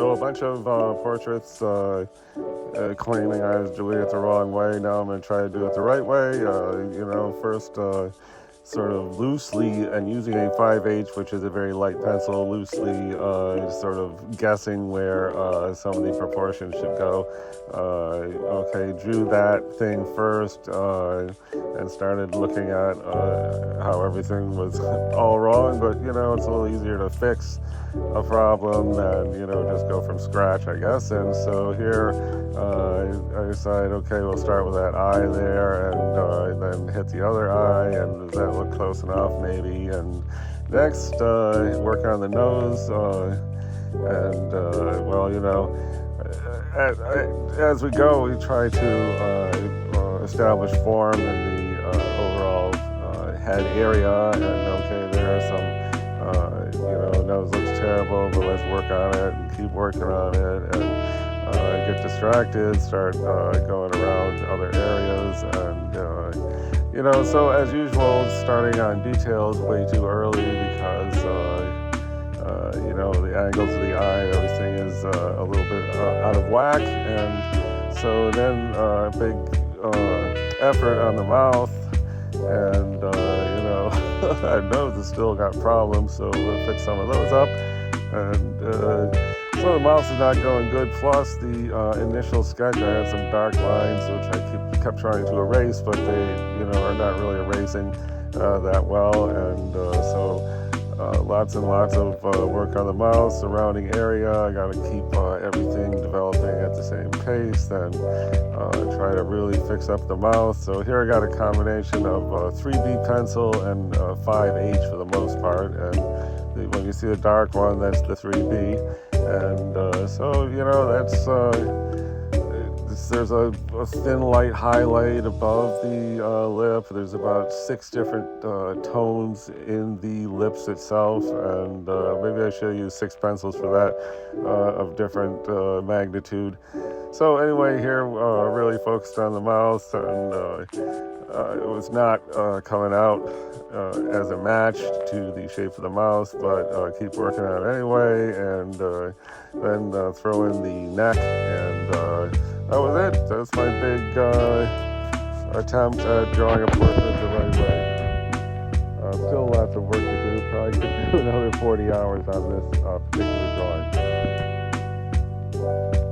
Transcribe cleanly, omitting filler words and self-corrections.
So a bunch of portraits claiming I was doing it the wrong way. Now I'm going to try to do it the right way. First sort of loosely and using a 5H, which is a very light pencil, loosely sort of guessing where some of the proportions should go. Drew that thing first and started looking at how everything was all wrong, but it's a little easier to fix a problem than just go from scratch, I guess. And so here I decided, okay, we'll start with that eye there and then hit the other eye, and does that look close enough? Maybe. And next work on the nose as we go, we try to establish form in the overall head area. And okay, there are some nose looks terrible, but let's work on it and keep working on it, and get distracted, start going around other areas, and so as usual, starting on details way too early because the angles of the eye, everything is a little bit out of whack, and so then big effort on the mouth, and our nose has still got problems, so we'll fix some of those up. And so the mouth is not going good, plus the initial sketch, I had some dark lines which I kept trying to erase, but they are not really erasing that well, and so lots and lots of work on the mouth, surrounding area. I got to keep everything developing at the same pace, then try to really fix up the mouth. So here I got a combination of 3B pencil and 5H for the most part, and when you see the dark one, that's the 3B, and there's a thin light highlight above the lip. There's about 6 different tones in the lips itself, and maybe I should use 6 pencils for that of different magnitude. So anyway, here really focused on the mouth, and it was not coming out as a match to the shape of the mouth, but keep working on it anyway, and then throw in the neck, and that was it. That's my big attempt at drawing a portrait the right way. Still lots of work to do. Probably could do another 40 hours on this particular drawing.